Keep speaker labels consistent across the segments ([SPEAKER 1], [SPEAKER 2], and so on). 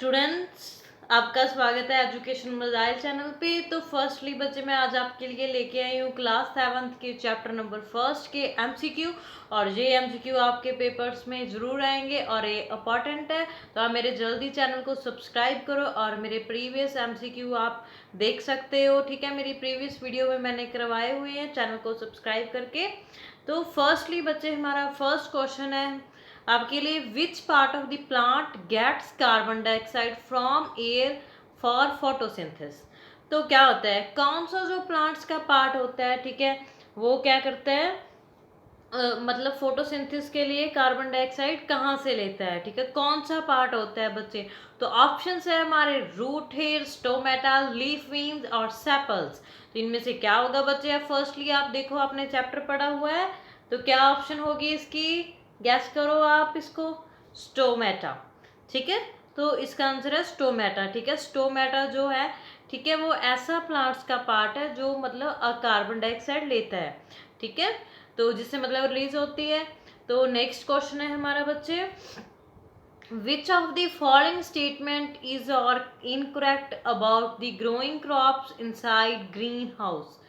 [SPEAKER 1] Students, आपका स्वागत है एजुकेशन मोबाइल चैनल पे। तो फर्स्टली बच्चे, मैं आज आपके लिए लेके आई हूँ क्लास 7th के चैप्टर नंबर फर्स्ट के एमसीक्यू। और ये एमसीक्यू आपके पेपर्स में ज़रूर आएंगे और ये इंपॉर्टेंट है। तो आप मेरे जल्दी चैनल को सब्सक्राइब करो और मेरे प्रीवियस एमसीक्यू आप देख सकते हो। ठीक है, मेरी प्रीवियस वीडियो में मैंने करवाए हुए हैं, चैनल को सब्सक्राइब करके। तो फर्स्टली बच्चे, हमारा फर्स्ट क्वेश्चन है आपके लिए, which part of the plant gets carbon dioxide from air for photosynthesis. तो क्या होता है, कौन सा जो प्लांट्स का पार्ट होता है, ठीक है, वो क्या करता है, मतलब फोटोसिंथेसिस के लिए कार्बन डाइऑक्साइड कहाँ से लेता है, ठीक है, कौन सा पार्ट होता है बच्चे। तो ऑप्शन है हमारे, root hair, stomata, leaf veins और सेपल्स। तो इनमें से क्या होगा बच्चे। फर्स्टली आप देखो, आपने चैप्टर पढ़ा हुआ है, तो क्या ऑप्शन होगी इसकी, गैस करो आप इसको। स्टोमेटा, ठीक है, तो इसका आंसर है स्टोमेटा। ठीक है, स्टोमेटा जो है, ठीक है, वो ऐसा प्लांट्स का पार्ट है जो मतलब कार्बन डाइऑक्साइड लेता है, ठीक है, तो जिससे मतलब रिलीज होती है। तो नेक्स्ट क्वेश्चन है हमारा बच्चे, which of the following statement is or incorrect about the growing crops inside greenhouse.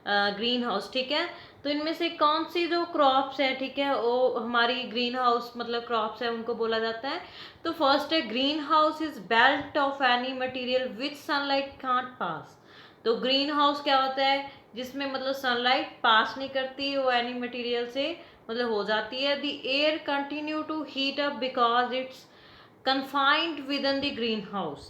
[SPEAKER 1] Greenhouse, ठीक है, तो इनमें से कौन सी जो क्रॉप्स है, ठीक है, वो हमारी ग्रीन हाउस मतलब क्रॉप्स है, उनको बोला जाता है। तो फर्स्ट है, greenhouse is belt of any material which sunlight can't pass. तो ग्रीन हाउस क्या होता है, जिसमें मतलब सनलाइट पास नहीं करती, वो एनी मटेरियल से मतलब हो जाती है। The air continue to heat up because it's confined within the greenhouse।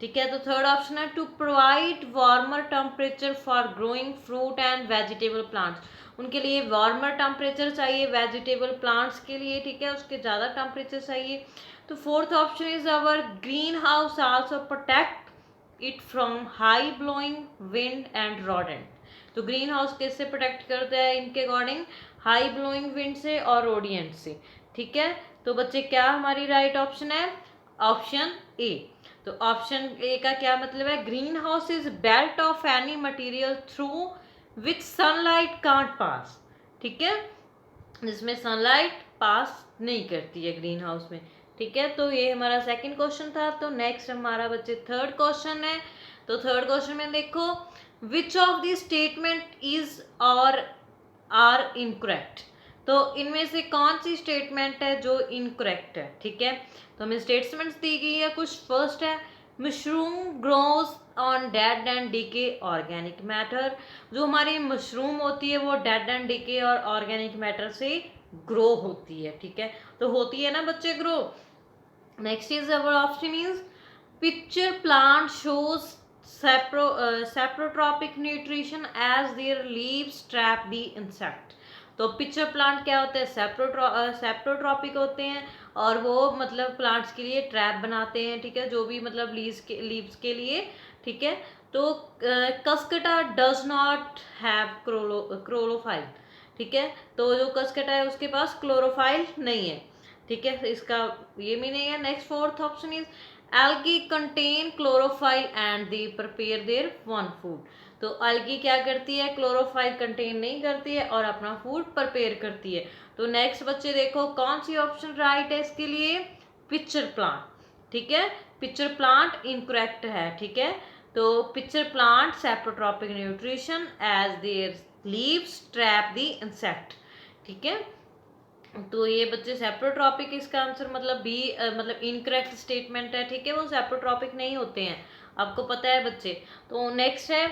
[SPEAKER 1] ठीक है, तो थर्ड ऑप्शन है, to provide warmer temperature for growing fruit and vegetable plants. उनके लिए वार्मर टेम्परेचर चाहिए वेजिटेबल प्लांट्स के लिए, ठीक है, उसके ज़्यादा टेम्परेचर चाहिए। तो fourth option is our greenhouse also protect it from high blowing wind and rodent. तो ग्रीन हाउस किससे प्रोटेक्ट करता है इनके अकॉर्डिंग, हाई ब्लोइंग विंड से और रोडियंट से। ठीक है, तो बच्चे क्या हमारी राइट ऑप्शन है, ऑप्शन ए। तो ऑप्शन ए का क्या मतलब है, greenhouse is belt of any material through which sunlight can't pass. ठीक है, जिसमें सनलाइट पास नहीं करती है ग्रीन हाउस में। ठीक है, तो ये हमारा सेकंड क्वेश्चन था। तो नेक्स्ट हमारा बच्चे थर्ड क्वेश्चन है। तो थर्ड क्वेश्चन में देखो, विच of the statement is or are incorrect. तो इनमें से कौन सी स्टेटमेंट है जो इनकरेक्ट है। ठीक है, तो हमें स्टेटमेंट्स दी गई है कुछ। फर्स्ट है, mushroom grows on dead and decay organic matter. जो हमारी मशरूम होती है वो डेड एंड डीके और ऑर्गेनिक मैटर से ग्रो होती है। ठीक है, तो होती है ना बच्चे grow. Next is our option is, pitcher plant shows saprotrophic nutrition as their leaves trap the insect. तो पिक्चर प्लांट क्या होते हैं, सेप्रोट्रॉपिक होते हैं और वो मतलब प्लांट्स के लिए ट्रैप बनाते हैं। ठीक है, जो भी मतलब लीव्स के लिए। ठीक है, तो कस्कटा डज नॉट हैव क्लोरोफाइल। ठीक है, तो जो कस्कटा है उसके पास क्लोरोफाइल नहीं है। ठीक है, इसका ये मीनिंग है। Next fourth option is, algae contain chlorophyll and they prepare their one food. तो एल्गी क्या करती है, क्लोरोफाइल कंटेन नहीं करती है और अपना फूड प्रिपेयर करती है। तो नेक्स्ट बच्चे देखो, कौन सी ऑप्शन राइट है इसके लिए, पिक्चर प्लांट। ठीक है, पिक्चर प्लांट इनकरेक्ट है। ठीक है, तो pitcher plant saprotrophic nutrition as their leaves trap the insect. ठीक है, तो ये बच्चे सेप्रोट्रॉपिक, इसका आंसर मतलब बी मतलब इनकरेक्ट स्टेटमेंट है। ठीक है, वो सेप्रोट्रॉपिक नहीं होते हैं, आपको पता है बच्चे। तो नेक्स्ट है,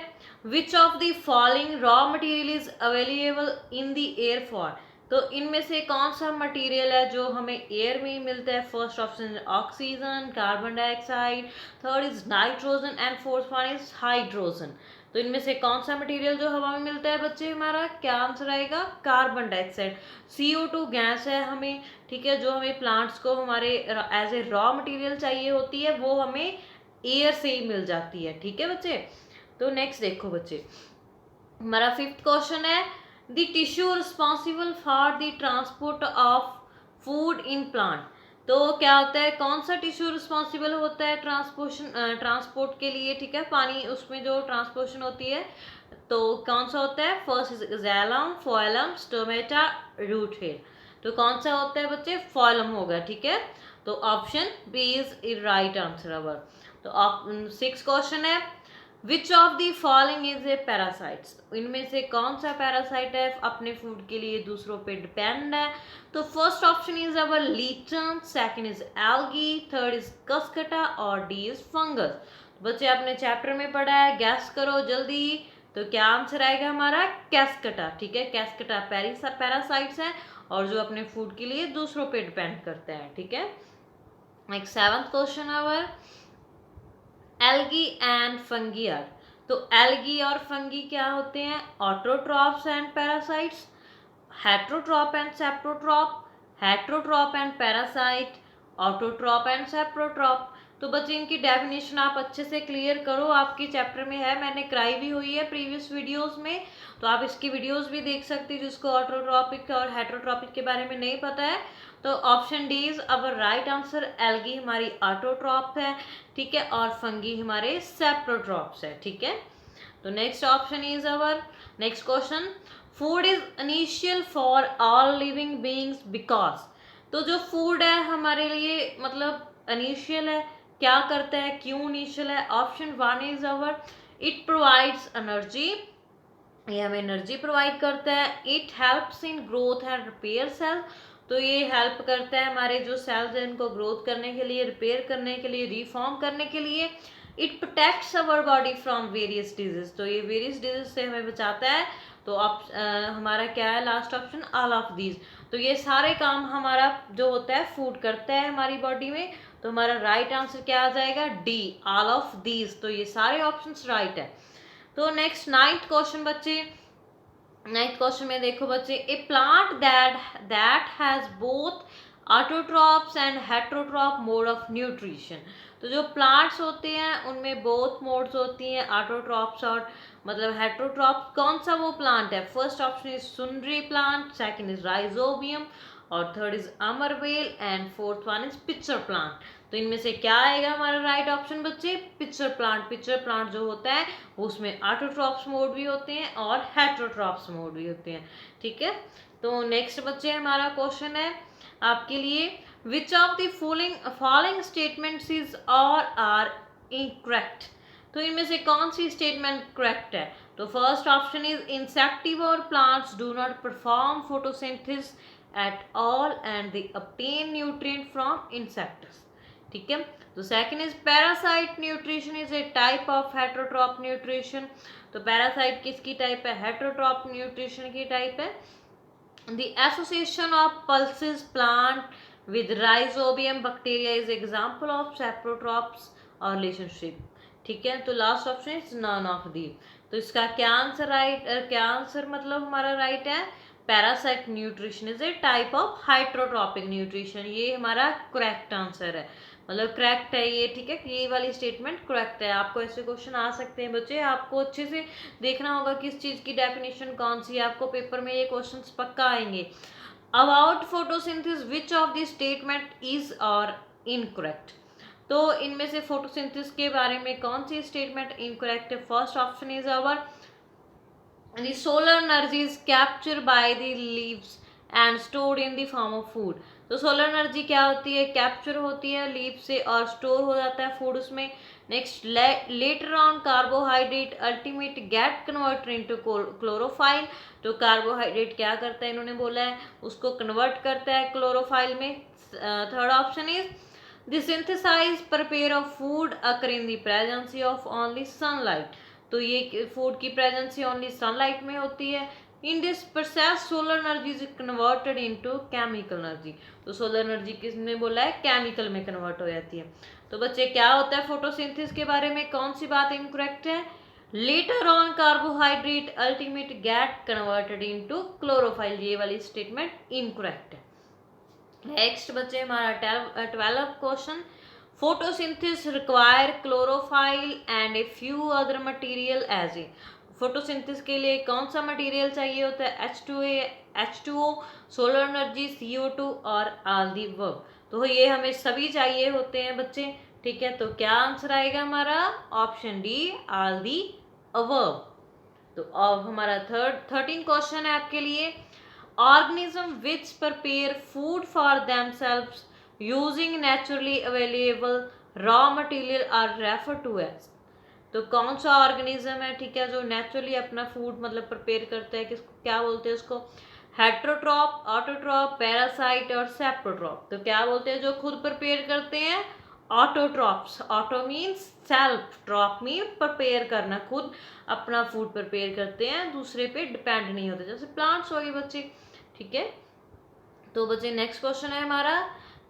[SPEAKER 1] which of the following raw material is available in the air for. तो इनमें से कौन सा मटेरियल है जो हमें एयर में मिलता है। First option oxygen, carbon dioxide, third is nitrogen and fourth one is hydrogen. तो इनमें से कौन सा मटेरियल जो हवा में मिलता है बच्चे, हमारा क्या आंसर आएगा, कार्बन डाइऑक्साइड। CO2 गैस है हमें, ठीक है, जो हमें प्लांट्स को हमारे एज ए रॉ मटेरियल चाहिए होती है, वो हमें एयर से ही मिल जाती है। ठीक है बच्चे, तो नेक्स्ट देखो बच्चे, हमारा फिफ्थ क्वेश्चन है, the tissue responsible for the transport of food in plant. तो क्या होता है, कौन सा टिश्यू रिस्पॉन्सिबल होता है ट्रांसपोर्ट के लिए। ठीक है, पानी उसमें जो ट्रांसपोर्शन होती है, तो कौन सा होता है, first is xylem, phloem, stomata, root hair. तो कौन सा होता है बच्चे, फॉलम होगा, ठीक है। तो option B is right answer our. तो 6 क्वेश्चन है, which of the following is a parasites, इनमें से कौन सा पैरासाइट है अपने फूड के लिए दूसरों पे डिपेंड है। तो first option is our lichen, second is algae, third is cuscuta और डी इज फंगस। बच्चे आपने चैप्टर में पढ़ा है, गैस करो जल्दी। तो क्या आंसर आएगा हमारा, कैस्कटा, ठीक है। कैस्कटा पैरासाइट्स हैं और जो अपने फूड के लिए दूसरों पे डिपेंड करते हैं, ठीक है। Next 7th question our, algae and fungi are. तो एल्गी और फंगी क्या होते हैं, autotrophs and parasites, heterotroph and saprotroph, heterotroph and parasite, autotroph and saprotroph. तो बच्चे इनकी डेफिनेशन आप अच्छे से क्लियर करो, आपके चैप्टर में है, मैंने कराई भी हुई है प्रीवियस वीडियोस में, तो आप इसकी वीडियोस भी देख सकते हैं जिसको ऑटोट्रॉपिक और हेट्रोट्रॉपिक के बारे में नहीं पता है। तो option D is our right answer, algae हमारी ऑटोट्रॉप है, ठीक है, और फंगी हमारे सेप्रोट्रॉप्स है, ठीक है। तो next option is our next question, food is initial for all living beings because. तो जो फूड है हमारे लिए मतलब इनिशियल है, क्या करता है, क्यों इनिशियल है। Option 1 is our, it provides energy, ये हमें एनर्जी प्रोवाइड करता है। It helps in growth and repair cell, तो ये हेल्प करता है हमारे जो सेल्स हैं उनको ग्रोथ करने के लिए, रिपेयर करने के लिए, रिफॉर्म करने के लिए। It protects our body from various disease, तो ये वेरियस डिजीज से हमें बचाता है। तो हमारा क्या है last option, all of these. तो ये सारे काम हमारा जो होता है फूड करता है हमारी बॉडी में। तो हमारा राइट आंसर क्या आ जाएगा, डी, ऑल ऑफ दीज। तो ये सारे ऑप्शंस राइट है। तो नेक्स्ट 9th क्वेश्चन बच्चे, 9th क्वेश्चन में देखो बच्चे, a plant that has both autotrophs and heterotroph mode of nutrition. तो जो प्लांट्स होते हैं उनमें बोथ मोड्स होती हैं, ऑटोट्रॉप्स और मतलब हेट्रोट्रॉप। कौन सा वो प्लांट है, फर्स्ट ऑप्शन इज सुनरी प्लांट, सेकंड इज राइजोबियम और थर्ड इज अमरवेल and fourth one is pitcher plant. तो इनमें से क्या आएगा हमारा राइट ऑप्शन बच्चे, पिक्चर प्लांट। पिक्चर प्लांट जो होता है उसमें ऑटोट्रॉप्स मोड भी होते हैं और हेट्रोट्रॉप्स मोड भी होते हैं, ठीक है। तो नेक्स्ट बच्चे हमारा क्वेश्चन है आपके लिए, which of the following statements is or are incorrect. तो इनमें से कौन सी स्टेटमेंट करेक्ट है। तो first option is insectivore plants do not perform photosynthesis at all and they obtain nutrient from insects, ठीक है। तो second is parasite nutrition is a type of heterotroph nutrition. तो पैरासाइट किसकी टाइप है, heterotroph nutrition की type है। The association of pulses plant with rhizobium bacteria is example of saprotrops और relationship, ठीक है। तो last option is none of the. तो इसका क्या आंसर क्या आंसर मतलब हमारा राइट है, parasite nutrition is a type of hydrotropic nutrition, ये हमारा करेक्ट आंसर है, मतलब करेक्ट है ये, ठीक है। ये वाली स्टेटमेंट करेक्ट है। आपको ऐसे क्वेश्चन आ सकते हैं बच्चे, आपको अच्छे से देखना होगा किस चीज़ की डेफिनेशन कौन सी है, आपको पेपर में ये क्वेश्चंस पक्का आएंगे। About photosynthesis which of the statement is or incorrect. तो इनमें से फोटोसिंथेसिस के बारे में कौन सी स्टेटमेंट इनकरेक्ट है। First option is our, the solar energy is captured by the leaves and stored in the form of food। तो सोलर एनर्जी क्या होती है, कैप्चर होती है लीफ से और स्टोर हो जाता है फूड उसमें। Next, later on carbohydrate ultimate gate convert into chlorophyll. तो कार्बोहाइड्रेट क्या करता है, इन्होंने बोला है उसको कन्वर्ट करता है क्लोरोफाइल में। Third option is the synthesize prepare of food occur in the presence of only sunlight. तो ये फूड की प्रेजेंसी ओनली सनलाइट में होती है। In this process solar energy is converted into chemical energy. तो सोलर एनर्जी किसने बोला है, केमिकल में कन्वर्ट हो जाती है। तो बच्चे क्या होता है फोटोसिंथेसिस के बारे में कौन सी बात इनकरेक्ट है, later on carbohydrate ultimate get converted into chlorophyll, ये वाली स्टेटमेंट इनकरेक्ट है। नेक्स्ट बच्चे हमारा 12th question, photosynthesis require chlorophyll and a few other material as a। Photosynthesis के लिए कौन सा मटेरियल चाहिए होता है, H2O, सोलर एनर्जी, CO2 और ऑल दी अबव। तो ये हमें सभी चाहिए होते हैं बच्चे, ठीक है। तो क्या आंसर आएगा हमारा, option D, all the above. तो अब हमारा 13 क्वेश्चन है आपके लिए, organism which prepare food for themselves using naturally available raw material are refer to as. तो कौन सा ऑर्गेनिज्म है, ठीक है, जो नेचुरली अपना फूड मतलब प्रिपेयर करता है, किसको क्या बोलते हैं उसको? हेट्रोट्रॉप, ऑटोट्रॉप, पैरासाइट और सेप्रोट्रॉप। तो क्या बोलते हैं जो खुद प्रिपेयर करते हैं? Autotrophs. Auto means self, troph mean prepare करना, खुद अपना फूड प्रिपेयर करते हैं, दूसरे पे डिपेंड नहीं होते, जैसे प्लांट्स हो गए बच्चे, ठीक है। तो बच्चे नेक्स्ट क्वेश्चन है हमारा,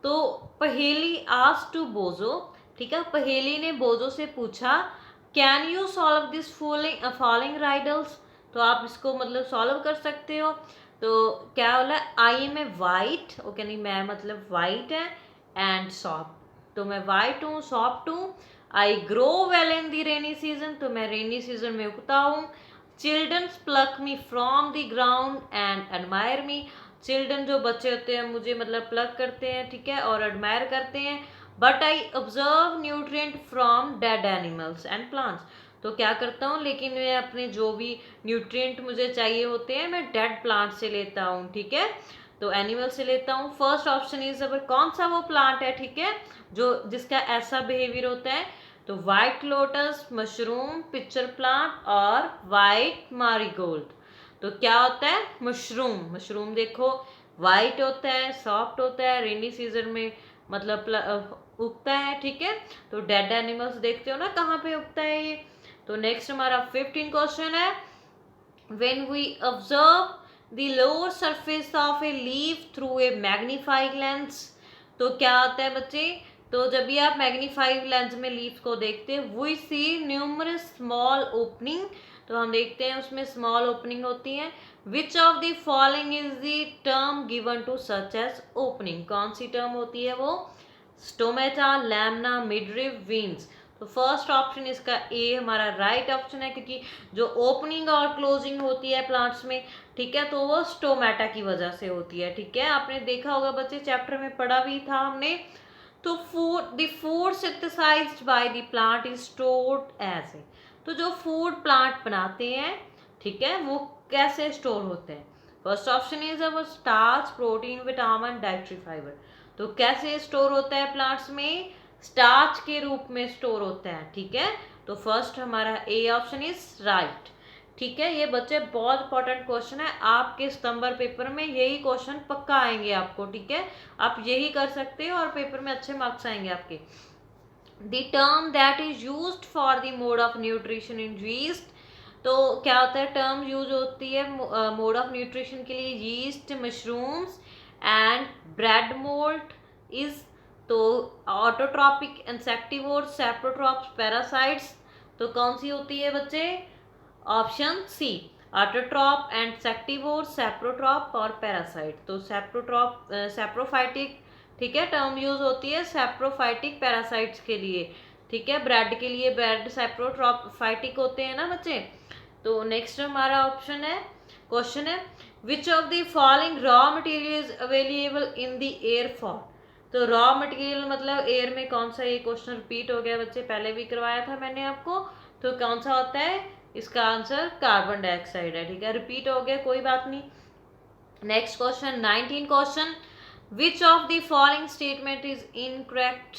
[SPEAKER 1] तो पहेली आस्क्ड टू बोजो, ठीक है, पहेली ने बोजो से पूछा can you solve this following riddles. तो आप इसको मतलब सॉल्व कर सकते हो। तो क्या बोला? I am a white, okay, नहीं मैं मतलब वाइट है, एंड सॉफ्ट, तो मैं वाइट हूँ, सॉफ्ट हूँ। I grow well in the rainy season, तो मैं रेनी सीजन में उगता हूँ। Childrens pluck me from the ground and admire me, children जो बच्चे होते हैं मुझे मतलब प्लक करते हैं, ठीक है, और एडमायर करते हैं। But I observe nutrient from dead animals and plants, तो क्या करता हूँ, लेकिन मैं अपने जो भी न्यूट्रिएंट मुझे चाहिए होते हैं मैं डेड प्लांट से लेता हूँ, ठीक है, तो एनिमल से लेता हूँ। फर्स्ट ऑप्शन इज अवर, कौन सा वो प्लांट है, ठीक है, जो जिसका ऐसा बिहेवियर होता है? तो white lotus, mushroom, pitcher plant और वाइट मारीगोल्ड। तो क्या होता है? मशरूम। मशरूम देखो वाइट होता है, सॉफ्ट होता है, रेनी सीजन में मतलब उगता है, ठीक है। तो डेड एनिमल्स देखते हो ना कहाँ पे उगता है ये। तो नेक्स्ट हमारा 15 क्वेश्चन है, when we observe the lower surface of a leaf through a magnifying lens, तो क्या होता है बच्चे? तो जब भी आप मैग्नीफाइंग लेंस में लीफ को देखते हैं, we see numerous small opening, तो हम देखते हैं उसमें स्मॉल ओपनिंग होती है। Which of the following is the term given to such as opening, कौन सी टर्म होती है वो? Stomata, lamina, midrib, wings. तो फर्स्ट ऑप्शन इसका ए हमारा राइट ऑप्शन है, क्योंकि जो ओपनिंग और क्लोजिंग होती है प्लांट्स में, ठीक है, तो वो स्टोमेटा की वजह से होती है, ठीक है। आपने देखा होगा बच्चे, चैप्टर में पढ़ा भी था हमने। तो food synthesised by the plant is stored as a, तो जो फूड प्लांट बनाते हैं, ठीक है, वो कैसे स्टोर होते हैं? First option is our starch, protein, vitamin, dietary fibre. तो कैसे स्टोर होता है प्लांट्स में? स्टार्च के रूप में स्टोर होता है, ठीक है। तो फर्स्ट हमारा ए ऑप्शन इज राइट, ठीक है। ये बच्चे बहुत इंपॉर्टेंट क्वेश्चन है, आपके सितंबर पेपर में यही क्वेश्चन पक्का आएंगे आपको, ठीक है, आप यही कर सकते हो और पेपर में अच्छे मार्क्स आएंगे आपके। The term that is used for the mode of nutrition in yeast, तो क्या होता है? टर्म यूज होती है मोड ऑफ न्यूट्रिशन के लिए, yeast, mushrooms and bread mould is, तो ऑटोट्रॉपिक, इंसेक्टिवोर, सेप्रोट्रॉप्स, पैरासाइट्स। तो कौन सी होती है बच्चे? ऑप्शन सी, ऑटोट्रॉप, इंसेक्टिवोर, सेप्रोट्रॉप और पैरासाइट। तो सेप्रोट्रॉप सेप्रोफाइटिक, ठीक है, टर्म यूज होती है सेप्रोफाइटिक पैरासाइट्स के लिए, ठीक है। ब्रेड के लिए ब्रेड सेप्रोट्रॉफाइटिक होते हैं ना बच्चे। तो नेक्स्ट हमारा ऑप्शन है, क्वेश्चन है, which of the following raw material is available in the air form. तो रॉ मटेरियल मतलब एयर में कौन सा, ये क्वेश्चन रिपीट हो गया बच्चे, पहले भी करवाया था मैंने आपको। तो कौन सा होता है इसका आंसर? कार्बन डाइऑक्साइड है, ठीक है, रिपीट हो गया, कोई बात नहीं। Next question 19 question, which of the following statement is incorrect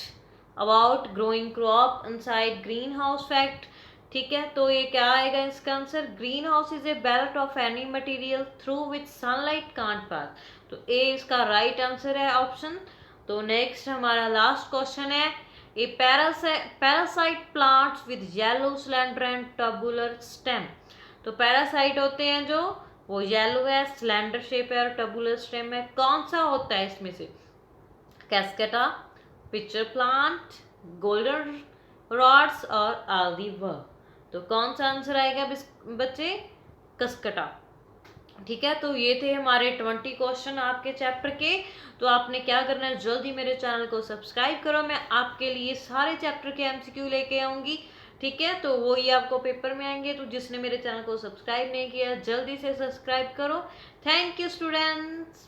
[SPEAKER 1] about growing crop inside greenhouse fact, ठीक है। तो ये क्या आएगा इसका answer? Greenhouse is a belt of any material through which sunlight can't pass, तो A इसका right answer है ऑप्शन। तो नेक्स्ट हमारा लास्ट क्वेश्चन है, a parasite plants with yellow slender and tubular stem. तो पैरासाइट होते हैं जो वो येलो है, स्लेंडर शेप है और टबुलर स्टेम है, कौन सा होता है इसमें से? कैस्केटा, पिक्चर प्लांट, गोल्डन रॉड्स और ऑल द अबव। तो कौन सा आंसर आएगा बच्चे? कस्कटा, ठीक है। तो ये थे हमारे 20 क्वेश्चन आपके चैप्टर के। तो आपने क्या करना है, जल्दी मेरे चैनल को सब्सक्राइब करो, मैं आपके लिए सारे चैप्टर के एमसीक्यू लेके आऊँगी, ठीक है। तो वो ही आपको पेपर में आएंगे, तो जिसने मेरे चैनल को सब्सक्राइब नहीं किया जल्दी से सब्सक्राइब करो। Thank you students.